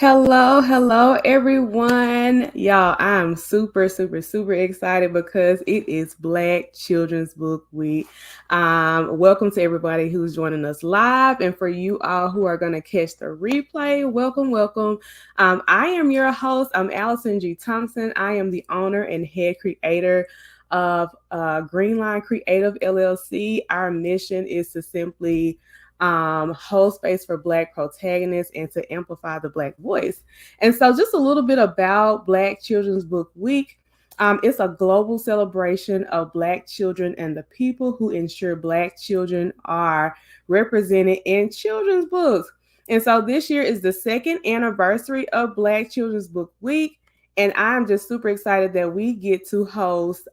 Hello, everyone. Y'all, I'm super excited because it is Black Children's Book Week. Welcome to everybody who's joining us live, and for you all who are going to catch the replay, welcome. I am your host. I'm Allison G. Thompson. I am the owner and head creator of Greenline Creative LLC. Our mission is to simply hold space for Black protagonists and to amplify the Black voice. And so, just a little bit about Black Children's Book Week. It's a global celebration of Black children and the people who ensure Black children are represented in children's books. And so, this year is the second anniversary of Black Children's Book Week. And I'm just super excited that we get to host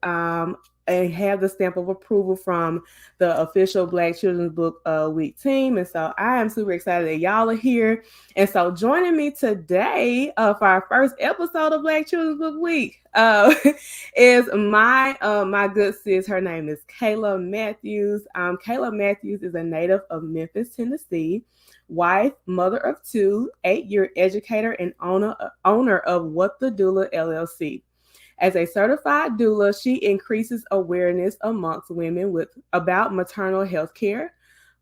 and have the stamp of approval from the official Black Children's Book Week team. And so I am super excited that y'all are here. And so joining me today for our first episode of Black Children's Book Week is my good sis. Her name is Kaila Matthews. Kaila Matthews is a native of Memphis, Tennessee, wife, mother of two, 8-year educator, and owner of What the Doula LLC. As a certified doula, she increases awareness amongst women about maternal health care,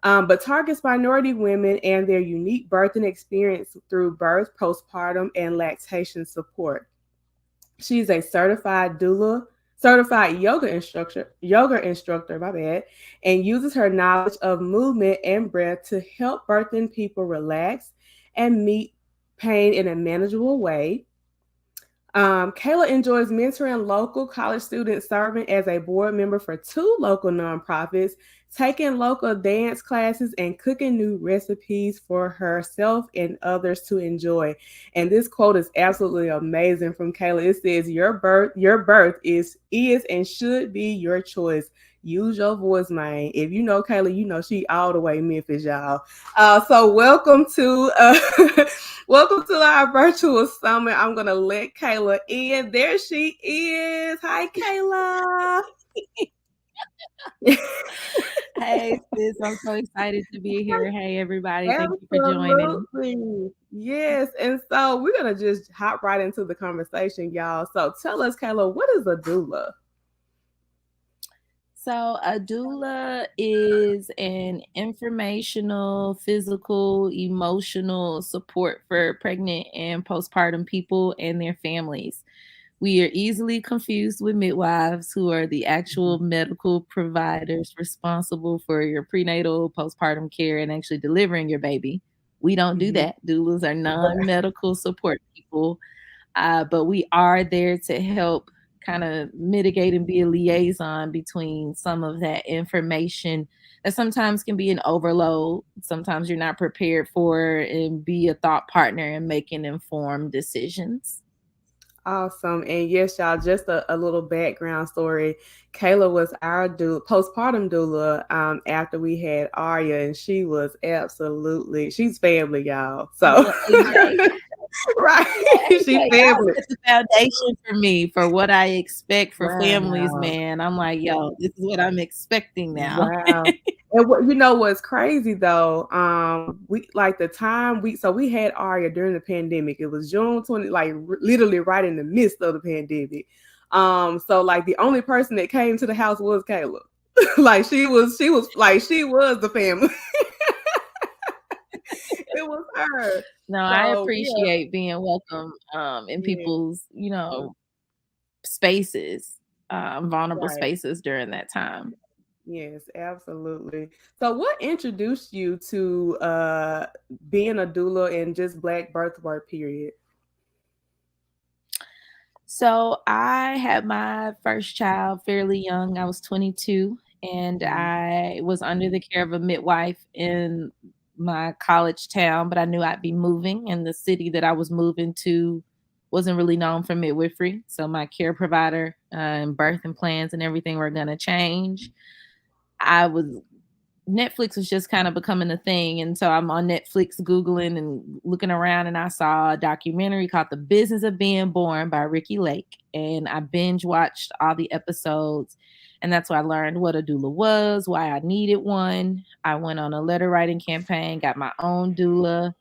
but targets minority women and their unique birthing experience through birth, postpartum, and lactation support. She's a certified doula, certified yoga instructor, and uses her knowledge of movement and breath to help birthing people relax and meet pain in a manageable way. Kaila enjoys mentoring local college students, serving as a board member for 2 local nonprofits, taking local dance classes, and cooking new recipes for herself and others to enjoy. And this quote is absolutely amazing from Kaila. It says, "Your birth is and should be your choice. Use your voice, man." If you know Kaila, you know she all the way Memphis, y'all. So welcome to welcome to our virtual summit. I'm gonna let Kaila in. There she is. Hi, Kaila. Hey sis, I'm so excited to be here. Hey everybody, thank you for joining. Absolutely. Yes. And so we're gonna just hop right into the conversation, y'all. So tell us, Kaila, what is a doula? So a doula is an informational, physical, emotional support for pregnant and postpartum people and their families. We are easily confused with midwives, who are the actual medical providers responsible for your prenatal, postpartum care, and actually delivering your baby. We don't do Mhm. that. Doulas are non medical support people, but we are there to help kind of mitigate and be a liaison between some of that information that sometimes can be an overload. Sometimes you're not prepared for, and be a thought partner in making informed decisions. Awesome. And yes, y'all, just a little background story. Kaila was our postpartum doula after we had Arya, and she was she's family, y'all. So, Well, AJ, right. She's y'all family. set the foundation for me for what I expect for families, Wow. man. I'm like, yo, this is what I'm expecting now. Wow. And you know what's crazy though? We like the time we had Arya during the pandemic. It was June 20, like literally right in the midst of the pandemic. So like the only person that came to the house was Kaila. Like she was the family. It was her. No, I So yeah, appreciate being welcome in yeah, people's, spaces, vulnerable right. spaces during that time. Yes, absolutely. So what introduced you to being a doula and just Black birth work period? So I had my first child fairly young. I was 22, and Mhm. I was under the care of a midwife in my college town, but I knew I'd be moving, and the city that I was moving to wasn't really known for midwifery. So my care provider and birth and plans and everything were going to change. I was Netflix was just kind of becoming a thing. And so I'm on Netflix Googling and looking around, and I saw a documentary called The Business of Being Born by Ricky Lake. And I binge watched all the episodes. And that's why I learned what a doula was, why I needed one. I went on a letter writing campaign, got my own doula.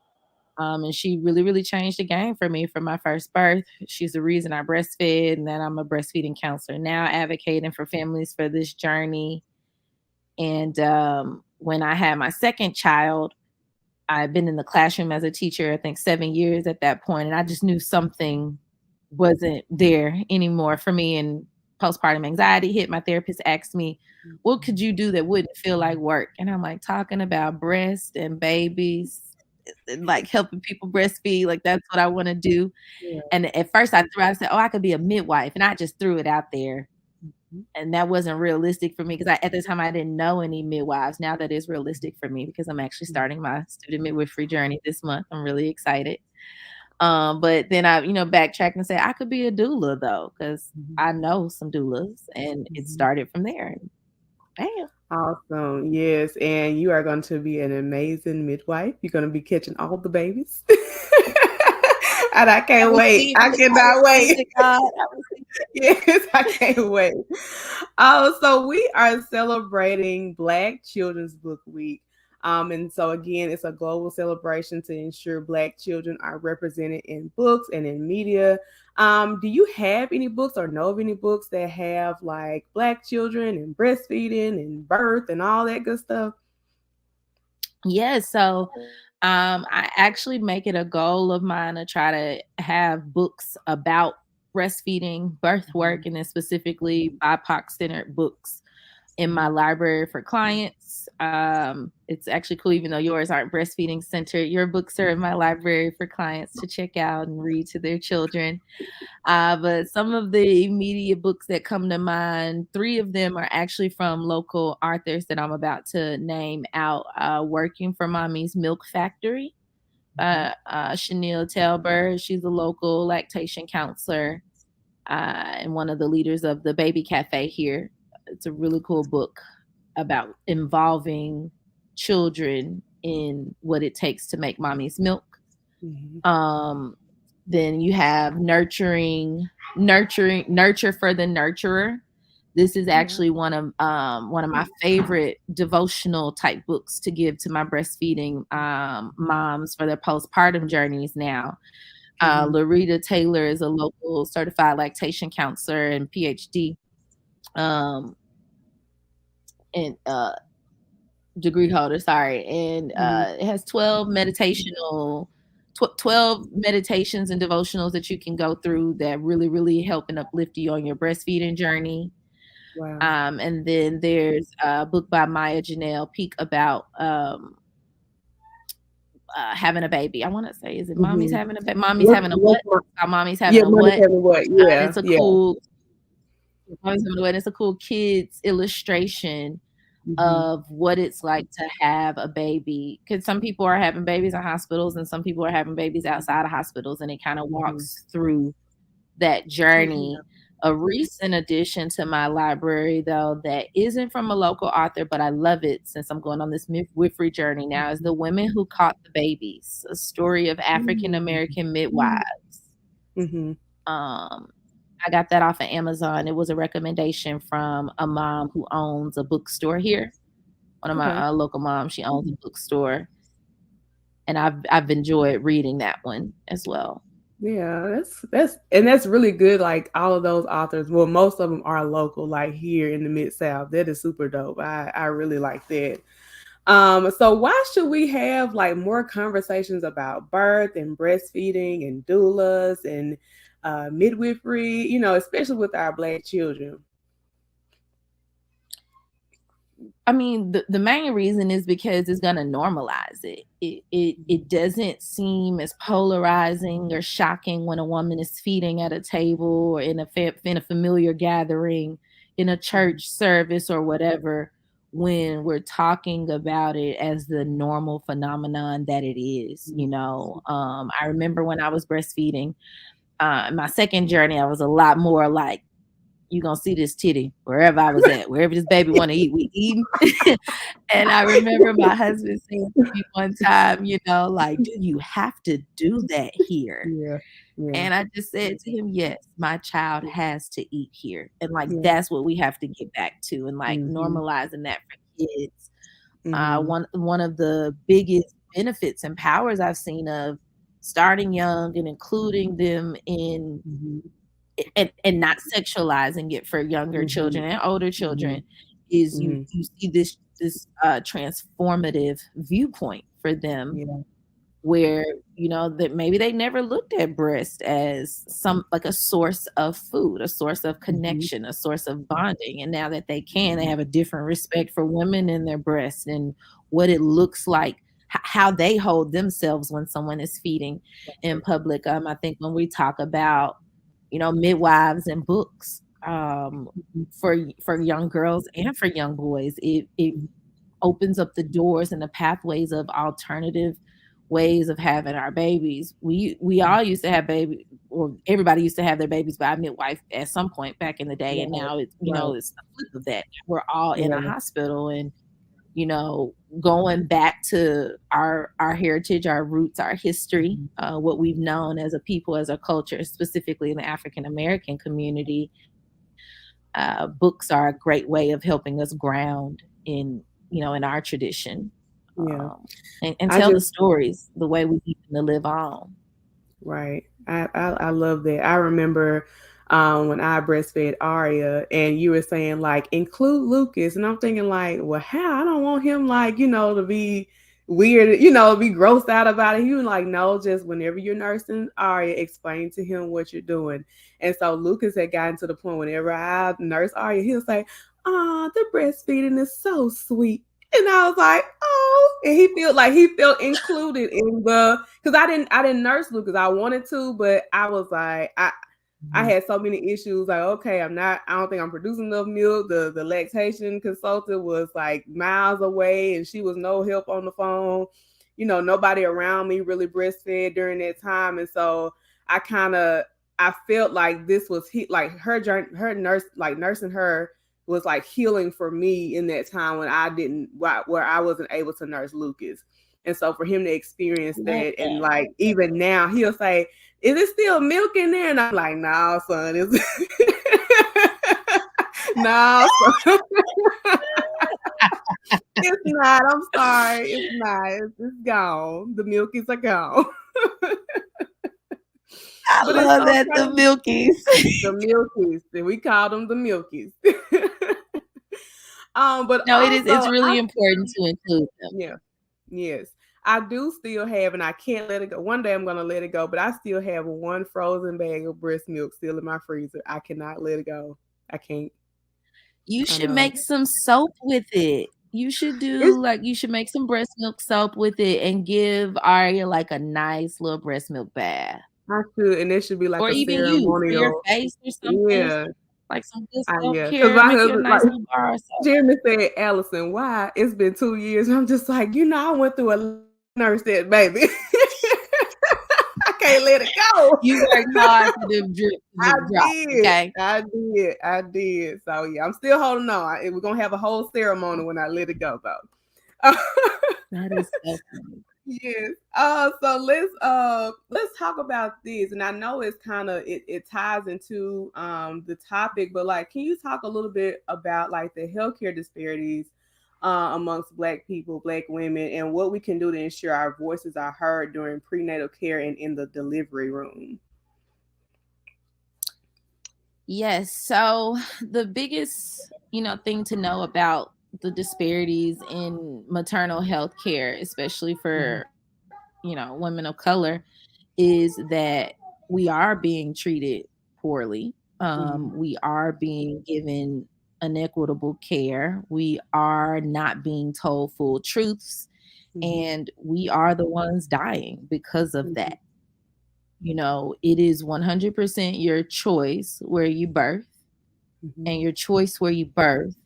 And she really, really changed the game for me for my first birth. She's the reason I breastfed, and then I'm a breastfeeding counselor now, advocating for families for this journey. And when I had my second child, I've been in the classroom as a teacher, I think 7 years at that point, and I just knew something wasn't there anymore for me. And postpartum anxiety hit. My therapist asked me, "What could you do that wouldn't feel like work?" And I'm like, talking about breast and babies, and like helping people breastfeed. Like that's what I want to do. Yeah. And at first I said, "Oh, I could be a midwife," and I just threw it out there. Mhm. And that wasn't realistic for me because at the time I didn't know any midwives. Now that is realistic for me because I'm actually starting my student midwifery journey this month. I'm really excited. But then I, backtracked and said I could be a doula though, because Mhm. I know some doulas, and it Mhm. started from there. Bam. Awesome. Yes. And you are going to be an amazing midwife. You're going to be catching all the babies. And I I can't wait. received I it. I cannot received wait. it, God. I received it. Yes, I can't wait. Oh, so we are celebrating Black Children's Book Week. And so again, it's a global celebration to ensure Black children are represented in books and in media. Do you have any books or know of any books that have like Black children and breastfeeding and birth and all that good stuff? Yes. So I actually make it a goal of mine to try to have books about breastfeeding, birth Mhm. work, and then specifically BIPOC centered books in my Mhm. library for clients. It's actually cool, even though yours aren't breastfeeding centered. Your books are in my library for clients to check out and read to their children. But some of the immediate books that come to mind, three of them are actually from local authors that I'm about to name out. Working for Mommy's Milk Factory Mhm. by Chanel Talbert. She's a local lactation counselor and one of the leaders of the Baby Cafe here. It's a really cool book about involving children in what it takes to make mommy's milk. Mhm. Um, then you have nurture for the nurturer. This is Yeah. actually one of my favorite devotional type books to give to my breastfeeding moms for their postpartum journeys now. Mhm. Larita Taylor is a local certified lactation counselor and PhD, um, and degree holder. Sorry, and Mhm. it has 12 meditations and devotionals that you can go through that really, really help and uplift you on your breastfeeding journey. Wow. And then there's a book by Maya Janelle Peak about having a baby. I want to say, is it mommy's Mhm. having a baby? Mommy's What's having a what's what? my Mommy's having yeah, a money what? tell me what? And Yeah, it's a yeah. cool mommy's having a what? And it's a cool kids illustration Mhm. of what it's like to have a baby. Because some people are having babies in hospitals and some people are having babies outside of hospitals, and it kind of Mhm. walks through that Oh, yeah. journey. A recent addition to my library, though, that isn't from a local author, but I love it since I'm going on this midwifery journey now, is The Women Who Caught the Babies, a story of African Mhm. American midwives. Mhm. Um, I got that off of Amazon. It was a recommendation from a mom who owns a bookstore here. One of my Okay. local moms, she owns a bookstore, and I've enjoyed reading that one as well. Yeah, that's really good. Like all of those authors, well, most of them are local, like here in the Mid South. That is super dope. I really like that. So why should we have like more conversations about birth and breastfeeding and doulas and midwifery? Especially with our Black children. I mean, the main reason is because it's gonna normalize it. It doesn't seem as polarizing or shocking when a woman is feeding at a table or in a familiar gathering, in a Mhm. church service or whatever, when we're talking about it as the normal phenomenon that it is. I remember when I was breastfeeding, my second journey, I was a lot more like, you gonna see this titty wherever I was at, wherever this baby want to eat, we eating. And I remember my husband saying to me one time, like, do you have to do that here? Yeah, yeah, And I just said to him, yes, my child yeah, has to eat here. And like, yeah. that's what we have to get back to, and like Mhm, normalizing that for kids. mhm, One of the biggest benefits and powers I've seen of starting young and including them in Mhm. and not sexualizing it for younger Mhm. children and older Mhm. children is Mhm. you see this transformative viewpoint for them Yeah. where that maybe they never looked at breast as some like a source of food, a source of Mhm. connection, a source of bonding, and now that they have a different respect for women and their breasts and what it looks like, how they hold themselves when someone is feeding in Right. public. I think when we talk about midwives and books, Mhm. for young girls and for young boys, it Mhm. opens up the doors and the pathways of alternative ways of having our babies. We all used to have baby, or everybody used to have their babies by midwife at some point back in the day, and Right. now it's Right. it's the flip of that. We're all in a Yeah. hospital, and going back to our heritage, our roots, our history, Mhm. what we've known as a people, as a culture, specifically in the African American community. Books are a great way of helping us ground in our tradition, Yeah. and I tell the just stories the way we need them to live on. Right. I love that. I remember when I breastfed Aria and you were saying like include Lucas and I'm thinking like, well, how? I don't want him like, to be weird, be grossed out about it. He was like, no, just whenever you're nursing Aria, explain to him what you're doing. And so Lucas had gotten to the point whenever I nurse Aria, he'll say, the breastfeeding is so sweet. And I was like, oh, and he felt included in the because I didn't nurse Lucas. I wanted to, but I was like, I Mhm. had so many issues. Like, okay, I don't think I'm producing enough milk. The lactation consultant was like miles away, and she was no help on the phone. Nobody around me really breastfed during that time, and so I kind of I felt like this was like her journey, her nurse, like nursing her was like healing for me in that time when I didn't where I wasn't able to nurse Lucas. And so for him to experience I love that and that. like even now he'll say, is it still milk in there? And I'm like, nah, son, it's nah, son. It's not. I'm sorry. It's not. It's gone. The milk is gone. I But it's love so that, the crazy. Milkies. The milkies. We call them the milkies. But No, it's also really important to include them. yeah. Yes. I do still have, and I can't let it go. One day I'm gonna let it go, but I still have one frozen bag of breast milk still in my freezer. I cannot let it go. I can't. You I should know. make some soap with it. It's You should make some breast milk soap with it and give Arya like a nice little breast milk bath. I should, and it should be like Or a even you for your ceremonial. face or something, Yeah, like some good yeah. Because self-care, my make you a husband, like nice little bar of soap. Jeremy said, Allison, why? It's been 2 years. And I'm just like, I went through a nurse that baby. I can't let it go. You work hard for them drip to I drop, did. okay? I did. I did. So yeah, I'm still holding on. We're gonna have a whole ceremony when I let it go, though. That is so funny. Yes. So let's talk about this, and I know it's kind of it ties into the topic, but like, can you talk a little bit about like the healthcare disparities amongst Black people, Black women, and what we can do to ensure our voices are heard during prenatal care and in the delivery room? Yes, so the biggest, thing to know about the disparities in maternal health care, especially Mhm. for, women of color, is that we are being treated poorly. Mhm. We are being given inequitable care. We are not being told full truths, Mhm. and we are the ones dying because of Mhm. that. It is 100% your choice where you birth, Mhm. and your choice where you birth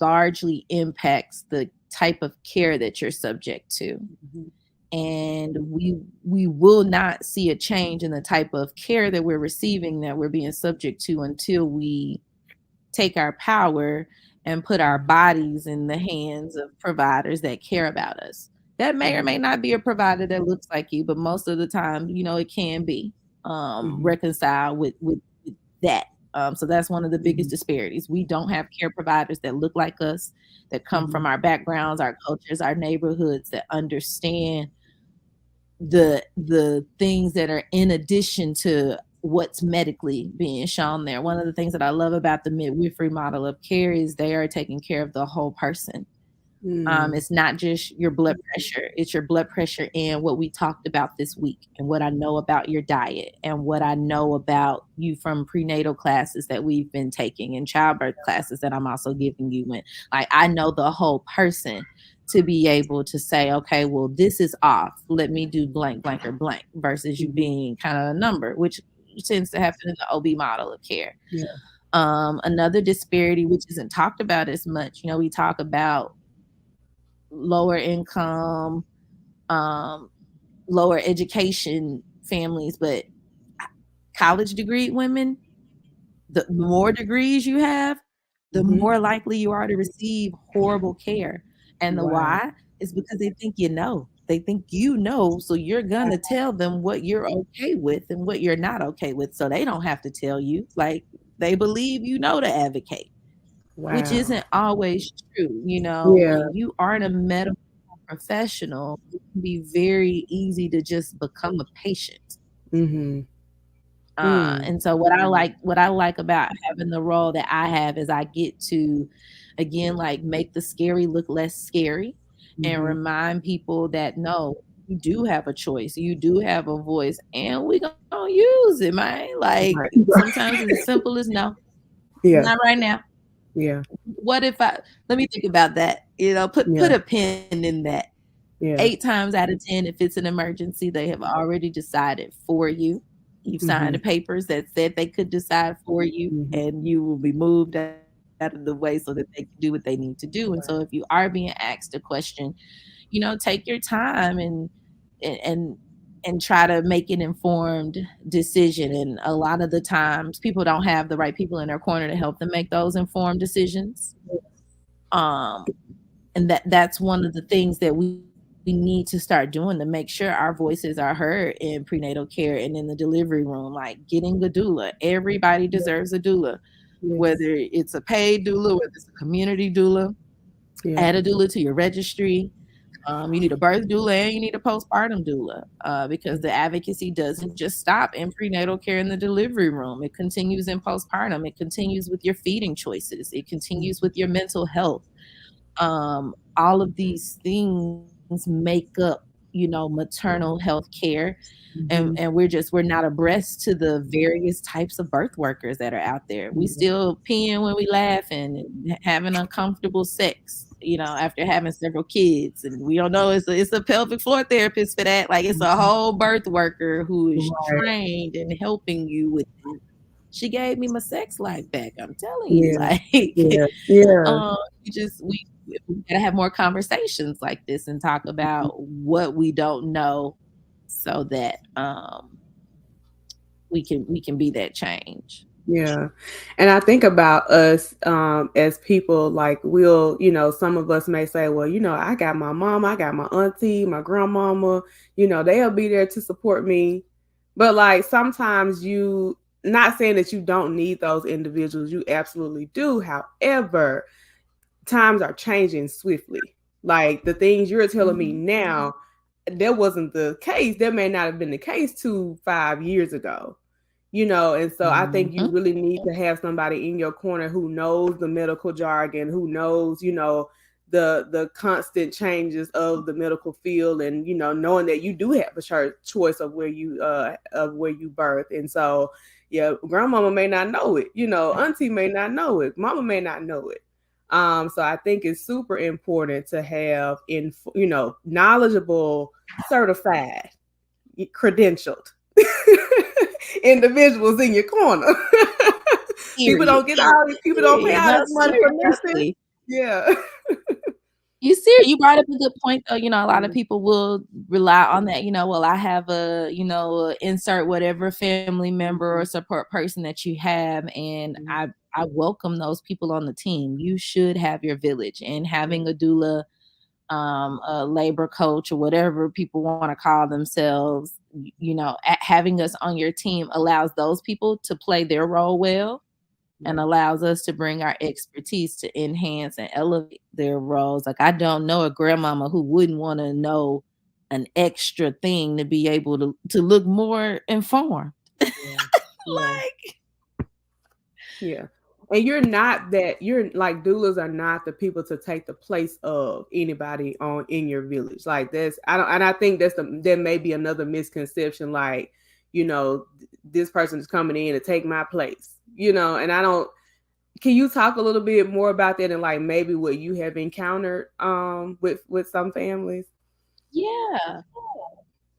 largely impacts the type of care that you're subject to. Mhm. And we will not see a change in the type of care that we're receiving, that we're being subject to, until we take our power and put our bodies in the hands of providers that care about us. That may or Mhm. may not be a provider that looks like you, but most of the time, it can be Mhm. reconciled with that. So that's one of the biggest Mhm. disparities. We don't have care providers that look like us, that come Mhm. from our backgrounds, our cultures, our neighborhoods, that understand, the things that are in addition to what's medically being shown there. One of the things that I love about the midwifery model of care is they are taking care of the whole person. Mm. It's not just your blood pressure, it's your blood pressure and what we talked about this week, and what I know about your diet, and what I know about you from prenatal classes that we've been taking, and childbirth classes that I'm also giving you. And like, I know the whole person to be able to say, okay, well, this is off. Let me do blank, blank, or blank, versus you Mhm. being kind of a number, which tends to happen in the OB model of care. Yeah. Another disparity, which isn't talked about as much, we talk about lower income, um, lower education families, but college degree women, the more degrees you have, the Mhm. more likely you are to receive horrible care. And the Wow. why is because they think you know. They think you know, so you're gonna tell them what you're okay with and what you're not okay with, so they don't have to tell you. Like, they believe you know to advocate, which Wow. isn't always true. Yeah. When you aren't a medical professional, it can be very easy to just become a patient. Mhm. Mm. And so what I like about having the role that I have is I get to, again, like, make the scary look less scary, and Mhm. remind people that no, you do have a choice, you do have a voice, and we gonna use it, man. Like, Right. sometimes it's as simple as no, Yeah. not right now. Yeah. What if I let me think about that. Put Yeah. a pin in that. Yeah. 8 times out of 10, if it's an emergency, they have already decided for you. You've signed the Mhm. papers that said they could decide for you, Mhm. and you will be moved out of the way so that they can do what they need to do. And so if you are being asked a question, take your time and and try to make an informed decision. And a lot of the times people don't have the right people in their corner to help them make those informed decisions. Um, and that's one of the things that we need to start doing to make sure our voices are heard in prenatal care and in the delivery room, like getting a doula. Everybody deserves a doula, whether Yes. it's a paid doula, whether it's a community doula. Yeah. Add a doula to your registry. You need a birth doula and you need a postpartum doula, because the advocacy doesn't just stop in prenatal care in the delivery room. It continues in postpartum. It continues with your feeding choices. It continues with your mental health. All of these things make up, maternal health care. And Mhm. we're not abreast to the various types of birth workers that are out there. We Yeah. still peeing when we laughing and having uncomfortable sex, after having several kids. And we don't know, it's a pelvic floor therapist for that. Like, it's a Mhm. whole birth worker who is Right. trained in helping you with it. She gave me my sex life back. I'm telling you, Yeah. like, Yeah. Yeah. we gotta have more conversations like this and talk about what we don't know, so that we can be that change. Yeah. And I think about us as people, like, some of us may say, well, I got my mom, I got my auntie, my grandmama, they'll be there to support me. But like sometimes not saying that you don't need those individuals, you absolutely do. However, times are changing swiftly. Like the things you're telling me Mhm. now, that wasn't the case. That may not have been the case 5 years ago. And so I think you Mhm. really need to have somebody in your corner who knows the medical jargon, who knows, the constant changes of the medical field, and knowing that you do have a choice of where you birth. And so yeah, grandmama may not know it, auntie may not know it, mama may not know it. So I think it's super important to have knowledgeable, certified, credentialed individuals in your corner. People Period. don't get all people don't pay Period. all No, this money for nurses. seriously. Yeah. You see, you brought up a good point though. A lot of Yeah. people will rely on that. Well, I have insert whatever family member or Mhm. support person that you have, and Mhm. I welcome those people on the team. You should have your village, and Yeah. having a doula, a labor coach, or whatever people want to call themselves, having us on your team allows those people to play their role well, and Yeah. allows us to bring our expertise to enhance and elevate their roles. Like, I don't know a grandmama who wouldn't want to know an extra thing to be able to look more informed. Yeah. Yeah. Like, Yeah. And you're not that you're like doulas are not the people to take the place of anybody on in your village. Like that's I don't and I think there may be another misconception like, this person is coming in to take my place. And I don't can you talk a little bit more about that and like maybe what you have encountered with some families? yeah.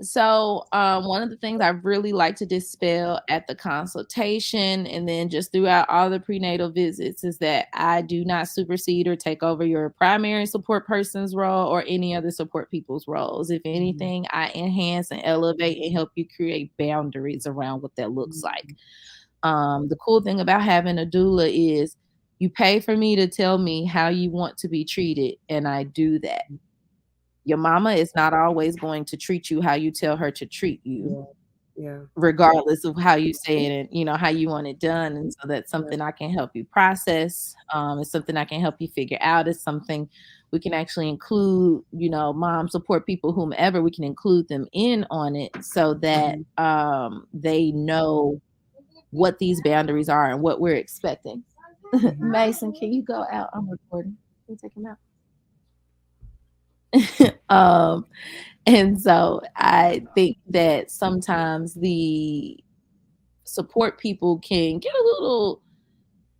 So, one of the things I really like to dispel at the consultation and then just throughout all the prenatal visits is that I do not supersede or take over your primary support person's role or any other support people's roles. If Mhm. anything, I enhance and elevate and help you create boundaries around what that looks like. Mhm. The cool thing about having a doula is you pay for me to tell me how you want to be treated, and I do that. Your mama is not always going to treat you how you tell her to treat you, Yeah. Yeah. regardless of how you say it and how you want it done. And so that's Yeah. something I can help you process. It's something I can help you figure out. It's something we can actually include, mom support people, whomever, we can include them in on it so that Mhm. they know what these boundaries are and what we're expecting. Mhm. Mason, can you go out? I'm recording. Can you take him out? And so I think that sometimes the support people can get a little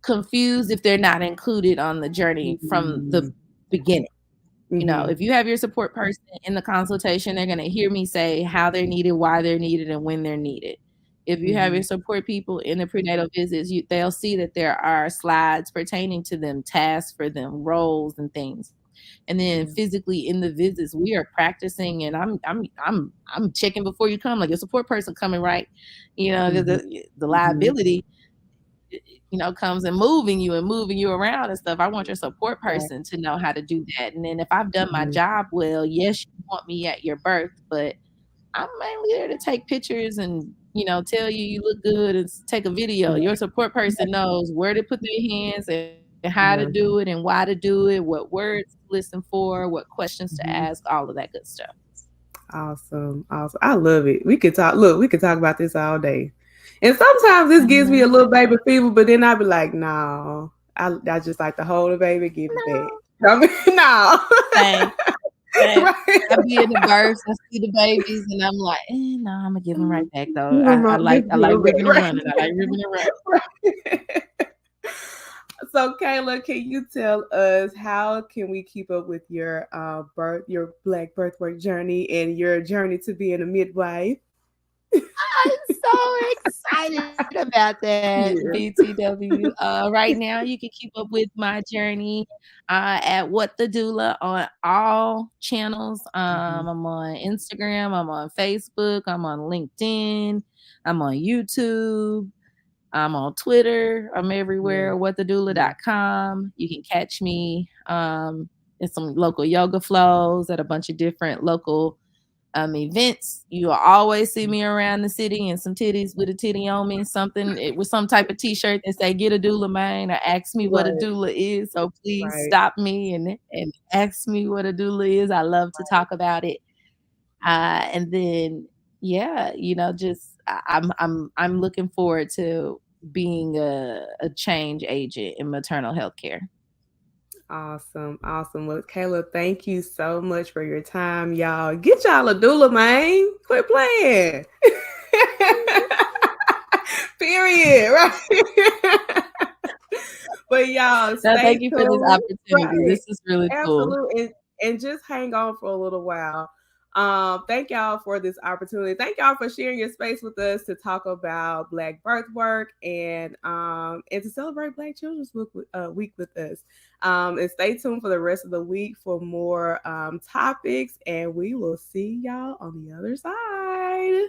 confused if they're not included on the journey from the Mhm. beginning. Mhm. If you have your support person in the consultation, they're going to hear me say how they're needed, why they're needed, and when they're needed. If you have your Mhm. support people in the prenatal visits, they'll see that there are slides pertaining to them, tasks for them, roles and things. And then Yeah. physically in the visits, we are practicing, and I'm checking before you come, like your support person coming right, Mhm. the Mhm. liability comes and moving you around and stuff. I want your support Right. person to know how to do that. And then if I've done my Mhm. job well, yes, you want me at your birth, but I'm mainly there to take pictures and tell you look good and take a video. Yeah. Your support person knows where to put their hands and how to Yeah. do it and why to do it, what words to listen for, what questions to Mhm. ask, all of that good stuff. Awesome. Awesome. I love it. We could talk about this all day. And sometimes this I gives me a know. little baby fever, but then I be like, no. I just like to hold the baby, give it back. No. I mean, no. Same. Same. Right. I be in the births, I see the babies, and I'm like, no, Imma give them right back though. No, I no, just like I give like it ribbon and back. running. I like ribbon and running. Right. So, Kayla, can you tell us how can we keep up with your Black birthwork journey and your journey to being a midwife? I'm so excited about that, Yeah. BTW. Right now, you can keep up with my journey at What the Doula on all channels. Mhm. I'm on Instagram, I'm on Facebook, I'm on LinkedIn, I'm on YouTube. I'm on Twitter. I'm Yeah. everywhere. Yeah. Whatthedoula.com. You can catch me in some local yoga flows at a bunch of different local events. You will always see me around the city and some titties with a titty on me, something with some type of t-shirt that say "Get a doula, man," or ask me what a Right. doula is. So please Right. stop me and ask me what a doula is. I love to talk about it. And then yeah, just I'm looking forward to being a change agent in maternal health care. Awesome. Awesome. Well, Kayla, thank you so much for your time, y'all. Get y'all a doula, man. Quit playing. Period. Right. But y'all, No, stay thank you for this tuned. opportunity. Right. This is really cool. Absolutely. And just hang on for a little while. Thank y'all for this opportunity. Thank y'all for sharing your space with us to talk about Black birth work and to celebrate Black Children's Week with us. And stay tuned for the rest of the week for more topics. And we will see y'all on the other side.